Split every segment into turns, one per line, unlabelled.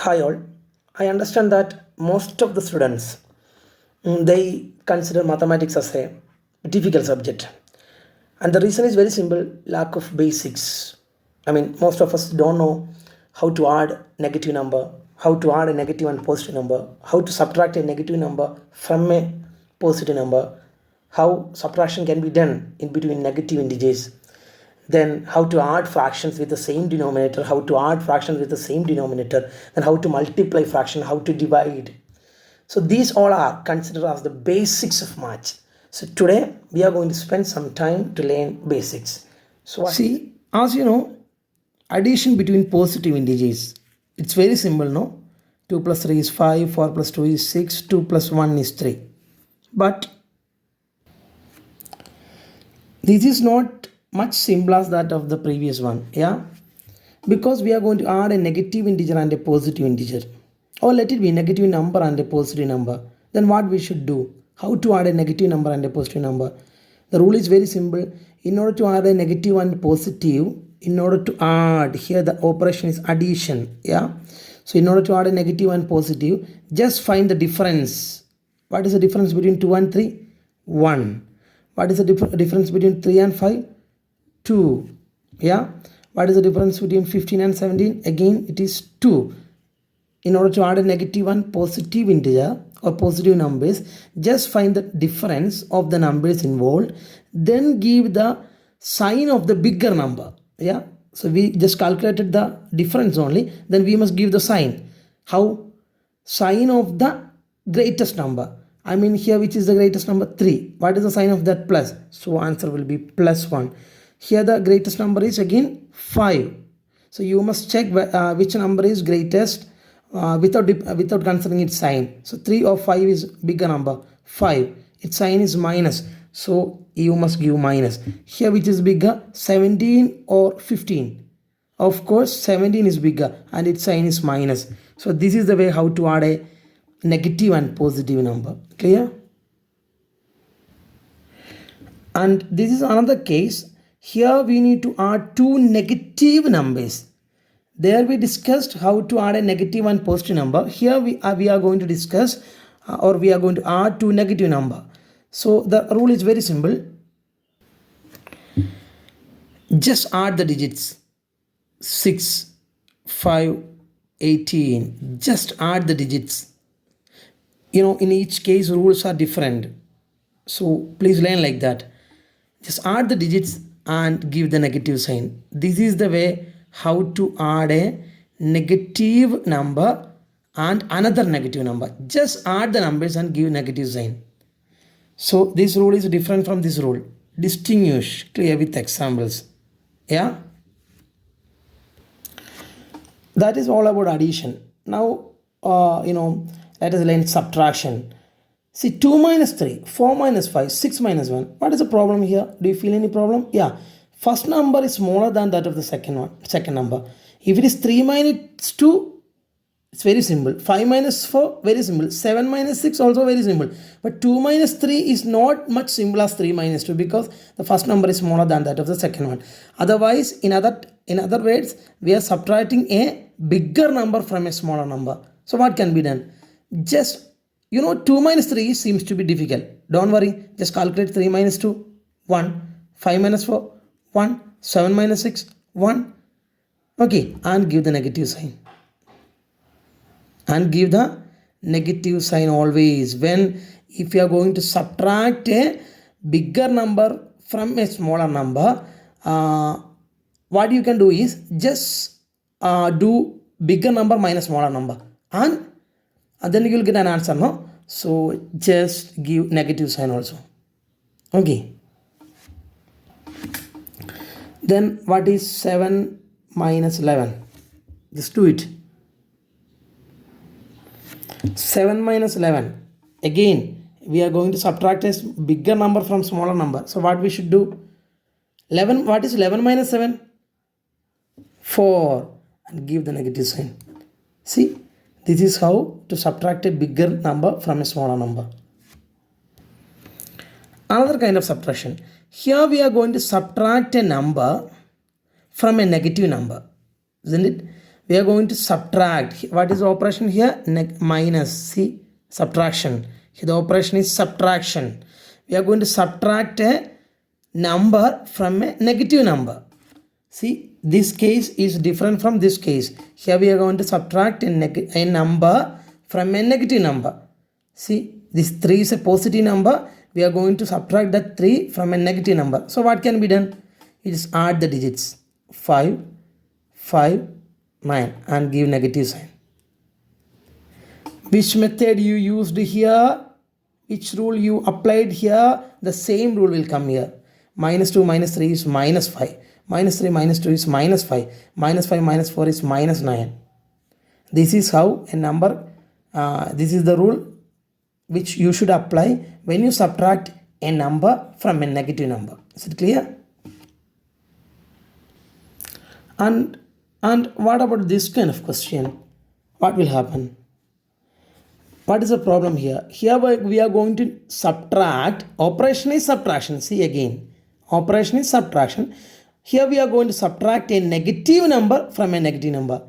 Hi all. I understand that most of the students they consider mathematics as a difficult subject. And the reason is very simple, lack of basics. I mean, most of us don't know how to add negative number, how to add a negative and positive number, how to subtract a negative number from a positive number, how subtraction can be done in between negative integers, then how to add fractions with the same denominator, how to add fractions with the same denominator, then how to multiply fraction, how to divide. So these all are considered as the basics of math. So today we are going to spend some time to learn basics. So see, as you know, addition between positive integers, it's very simple, no? 2 plus 3 is 5, 4 plus 2 is 6, 2 plus 1 is 3. But this is not much simple as that of the previous one, yeah? Because we are going to add a negative integer and a positive integer. Or let it be negative number and a positive number. Then what we should do? How to add a negative number and a positive number? The rule is very simple. In order to add a negative and positive, in order to add, here the operation is addition, yeah? So in order to add a negative and positive, just find the difference. What is the difference between 2 and 3? 1. What is the difference between 3 and 5? 2. Yeah. What is the difference between 15 and 17? Again, it is 2. In order to add a negative and positive integer or positive numbers, just find the difference of the numbers involved, then give the sign of the bigger number. Yeah. So we just calculated the difference only, then we must give the sign. How? Sign of the greatest number. I mean here which is the greatest number? 3. What is the sign of that? Plus. So answer will be plus 1. Here the greatest number is again 5. So you must check which number is greatest without considering its sign. So 3 or 5 is bigger number. 5. Its sign is minus. So you must give minus. Here which is bigger? 17 or 15? Of course 17 is bigger and its sign is minus. So this is the way how to add a negative and positive number. Clear? And this is another case. Here we need to add two negative numbers. There we discussed how to add a negative and positive number. Here we are going to discuss or we are going to add two negative number. So the rule is very simple. Just add the digits 6, 5, 18. Just add the digits. You know, in each case rules are different. So please learn like that. Just add the digits and give the negative sign. This is the way how to add a negative number and another negative number. Just add the numbers and give negative sign. So this rule is different from this rule. Distinguish clear with examples. Yeah. That is all about addition. Now, let us learn subtraction. See, 2 minus 3, 4 minus 5, 6 minus 1. What is the problem here? Do you feel any problem? Yeah. First number is smaller than that of the second number. If it is 3 minus 2, it's very simple. 5 minus 4, very simple. 7 minus 6, also very simple. But 2 minus 3 is not much simple as 3 minus 2 because the first number is smaller than that of the second one. Otherwise, in other words, we are subtracting a bigger number from a smaller number. So what can be done? Just 2 minus 3 seems to be difficult. Don't worry. Just calculate 3 minus 2, 1. 5 minus 4, 1. 7 minus 6, 1. Okay. And give the negative sign. And give the negative sign always. If you are going to subtract a bigger number from a smaller number, what you can do is just do bigger number minus smaller number. And then you will get an answer, no? So just give negative sign also. Okay. Then what is 7 minus 11? Just do it. 7 minus 11. Again, we are going to subtract a bigger number from smaller number. So what we should do? 11. What is 11 minus 7? 4. And give the negative sign. See? This is how to subtract a bigger number from a smaller number. Another kind of subtraction. Here we are going to subtract a number from a negative number, isn't it? we are going to subtract. What is the operation here? Minus. See, subtraction. Here the operation is subtraction. We are going to subtract a number from a negative number. See, this case is different from this case. Here we are going to subtract a number from a negative number. See, this 3 is a positive number. We are going to subtract that 3 from a negative number. So what can be done? You just add the digits 5, 5, 9 and give negative sign. Which method you used here? Which rule you applied here? The same rule will come here. Minus 2 minus 3 is minus 5. Minus 3 minus 2 is minus 5. Minus 5 minus 4 is minus 9. This is how a number, this is the rule which you should apply when you subtract a number from a negative number. Is it clear? And what about this kind of question? What will happen? What is the problem here? Here we are going to subtract. Operation is subtraction. See again. Operation is subtraction. Here we are going to subtract a negative number from a negative number.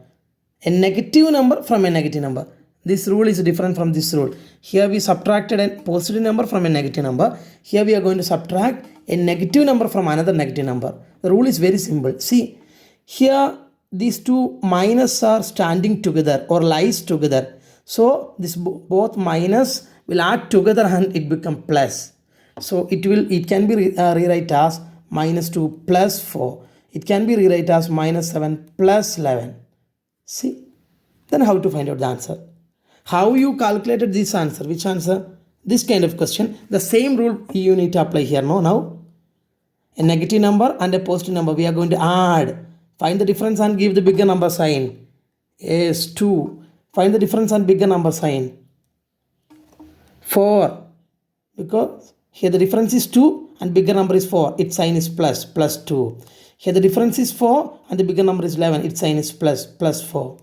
A negative number from a negative number. This rule is different from this rule. Here we subtracted a positive number from a negative number. Here we are going to subtract a negative number from another negative number. The rule is very simple. See, here these two minus are standing together or lies together. So this both minus will add together and it become plus. So it can be rewrite as minus 2 plus 4. It can be rewrite as minus 7 plus 11. See, then how to find out the answer? How you calculated this answer? Which answer? This kind of question. The same rule you need to apply here. No, now a negative number and a positive number we are going to add. Find the difference and give the bigger number sign. Yes, 2. Find the difference and bigger number sign. 4. Because here the difference is 2 and bigger number is 4. Its sign is plus, plus 2. Here the difference is 4 and the bigger number is 11. Its sign is plus, plus 4.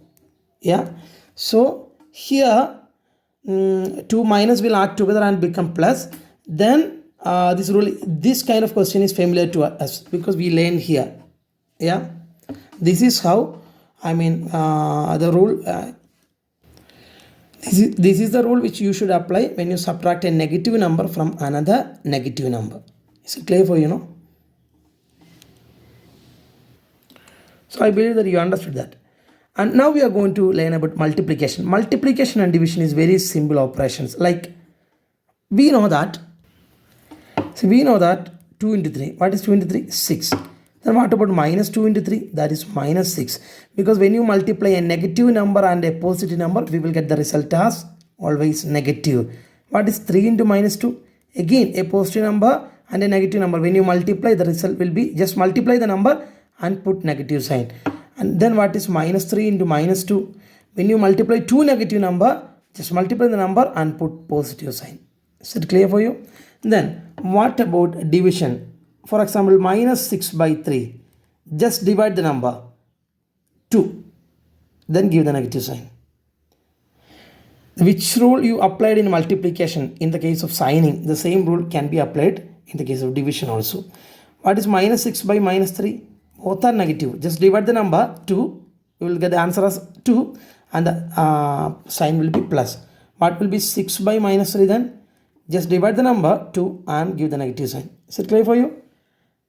Yeah. So here 2 minus will add together and become plus. Then this rule, this kind of question is familiar to us because we learned here. Yeah. This is how, I mean, the rule, this is the rule which you should apply when you subtract a negative number from another negative number. Is it clear for you, no? So I believe that you understood that. And now we are going to learn about multiplication. Multiplication and division is very simple operations. Like we know that, so we know that 2 into 3. What is 2 into 3? 6. Then what about minus 2 into 3? That is minus 6. Because when you multiply a negative number and a positive number, we will get the result as always negative. What is 3 into minus 2? Again, a positive number and a negative number. When you multiply, the result will be just multiply the number and put negative sign. And then what is minus 3 into minus 2? When you multiply two negative number, just multiply the number and put positive sign. Is it clear for you? Then what about division? For example, minus 6 by 3. Just divide the number 2. Then give the negative sign. Which rule you applied in multiplication in the case of signing? The same rule can be applied in the case of division also. What is minus 6 by minus 3? Both are negative. Just divide the number 2. You will get the answer as 2 and the sign will be plus. What will be 6 by minus 3 then? Just divide the number 2 and give the negative sign. Is it clear for you?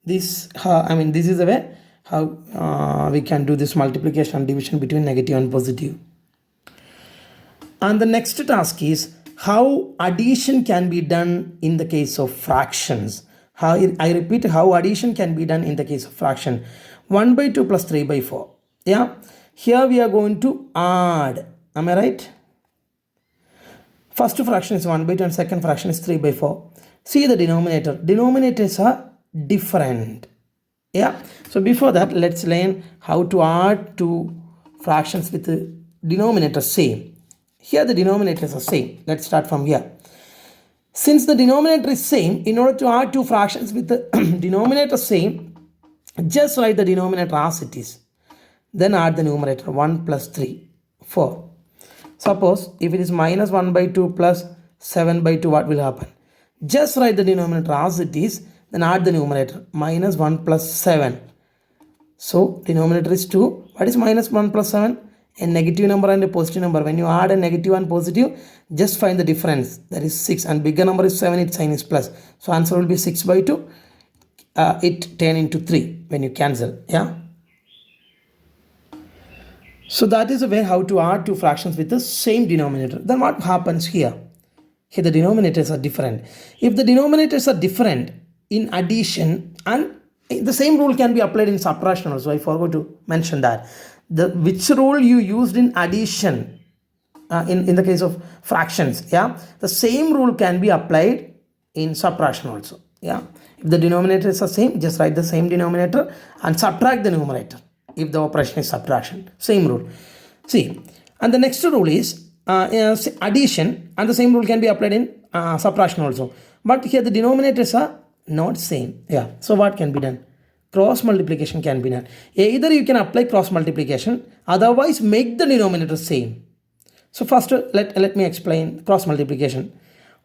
This is the way how we can do this multiplication and division between negative and positive. And the next task is how addition can be done in the case of fractions. I repeat, how addition can be done in the case of fraction. 1 by 2 plus 3 by 4. Yeah. Here we are going to add. Am I right? First fraction is 1 by 2 and second fraction is 3 by 4. See the denominator. Denominators are different. Yeah. So before that, let's learn how to add two fractions with the denominator same. Here the denominators are same. Let's start from here. Since the denominator is same, in order to add two fractions with the denominator same, just write the denominator as it is. Then add the numerator 1 plus 3, 4. Suppose if it is minus 1 by 2 plus 7 by 2, what will happen? Just write the denominator as it is, then add the numerator minus 1 plus 7. So denominator is 2. What is minus 1 plus 7? a negative number and a positive number. When you add a negative and positive, just find the difference. That is 6, and bigger number is 7, its sign is plus. So answer will be 6 by 2. It 10 into 3 when you cancel. Yeah. So that is a way how to add two fractions with the same denominator. Then what happens here? Here the denominators are different. If the denominators are different in addition, and the same rule can be applied in subtraction also. I forgot to mention that. Which rule you used in addition in the case of fractions, yeah, the same rule can be applied in subtraction also. Yeah, if the denominators are same, just write the same denominator and subtract the numerator if the operation is subtraction. Same rule. See, and the next rule is addition, and the same rule can be applied in subtraction also. But here the denominators are not same. Yeah, so what can be done? Cross multiplication can be done. Either you can apply cross multiplication, otherwise make the denominator same. So first let me explain cross multiplication.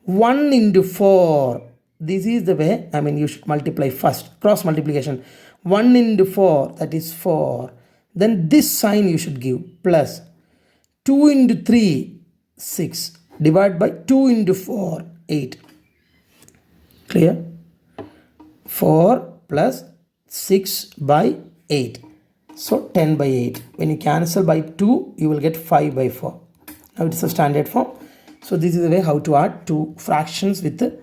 1 into 4. This is the way, I mean, you should multiply first. Cross multiplication. 1 into 4, that is 4. Then this sign you should give, plus. 2 into 3, 6. Divide by 2 into 4, 8. Clear? 4 plus 6 by 8. So 10 by 8. When you cancel by 2, you will get 5 by 4. Now it is a standard form. So this is the way how to add two fractions with the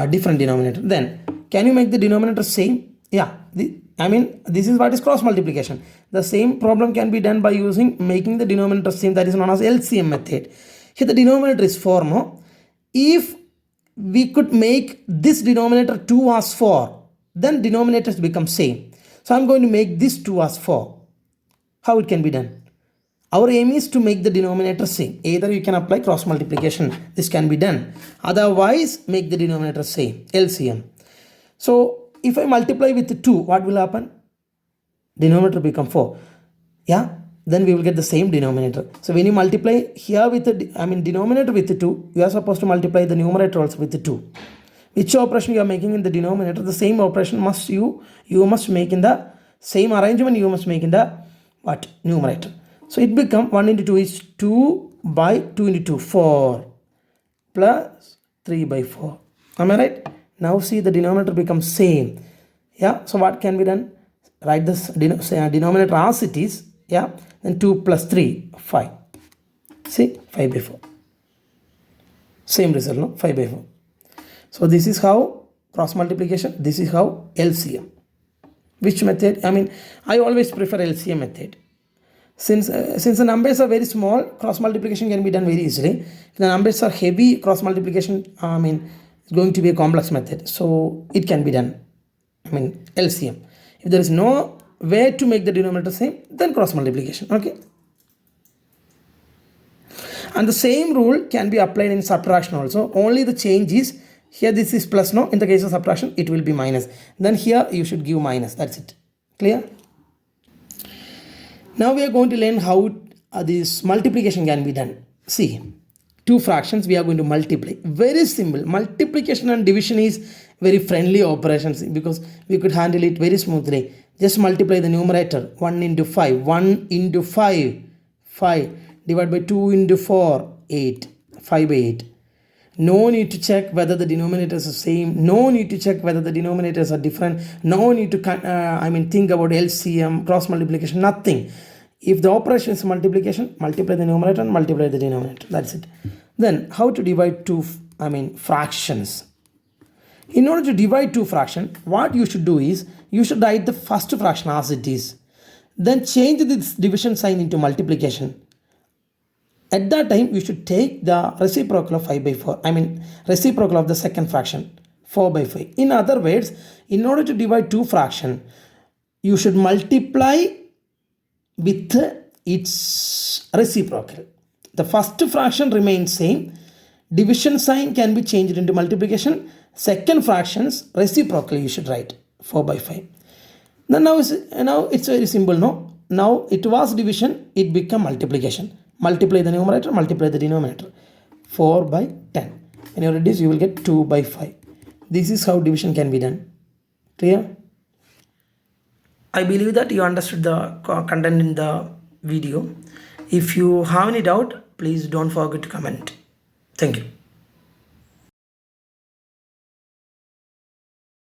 different denominator. Then can you make the denominator same? Yeah, this is what is cross multiplication. The same problem can be done by making the denominator same. That is known as LCM method. Here the denominator is 4, no? If we could make this denominator 2 as 4, then denominators become same. So I'm going to make this 2 as 4. How it can be done? Our aim is to make the denominator same. Either you can apply cross multiplication. This can be done. Otherwise, make the denominator same. LCM. So if I multiply with 2, what will happen? Denominator become 4. Yeah, then we will get the same denominator. So when you multiply here with denominator with 2, you are supposed to multiply the numerator also with 2. Which operation you are making in the denominator, the same operation you must make in the same arrangement, you must make in the numerator. So it become 1 into 2 is 2 by 2 into 2, 4 plus 3 by 4. Am I right? Now see the denominator becomes same. Yeah, so what can be done? Write this denominator as it is. Yeah, then 2 plus 3, 5. See, 5 by 4. Same result, no? 5 by 4. So this is how cross multiplication. This is how LCM. Which method? I always prefer LCM method. Since the numbers are very small, cross multiplication can be done very easily. If the numbers are heavy, cross multiplication, it's going to be a complex method. So it can be done. LCM. If there is no way to make the denominator same, then cross multiplication. Okay. And the same rule can be applied in subtraction also. Only the change is here this is plus, no? In the case of subtraction, it will be minus. Then here you should give minus. That's it. Clear? Now we are going to learn how this multiplication can be done. See, two fractions we are going to multiply. Very simple. Multiplication and division is very friendly operations because we could handle it very smoothly. Just multiply the numerator. 1 into 5. 1 into 5. 5. Divide by 2 into 4. 8. 5 by 8. No need to check whether the denominators are same. No need to check whether the denominators are different. No need to think about LCM, cross multiplication, nothing. If the operation is multiplication, multiply the numerator and multiply the denominator. That's it. Then how to divide two fractions. In order to divide two fractions, what you should do is you should write the first fraction as it is. Then change this division sign into multiplication. At that time, you should take the reciprocal of 5 by 4. Reciprocal of the second fraction, 4 by 5. In other words, in order to divide two fractions, you should multiply with its reciprocal. The first fraction remains same. Division sign can be changed into multiplication. Second fractions, reciprocally you should write 4 by 5. Then now it's very simple, no? Now it was division, it become multiplication. Multiply the numerator, multiply the denominator. 4 by 10. When you reduce, you will get 2 by 5. This is how division can be done. Clear? I believe that you understood the content in the video. If you have any doubt, please don't forget to comment. Thank you.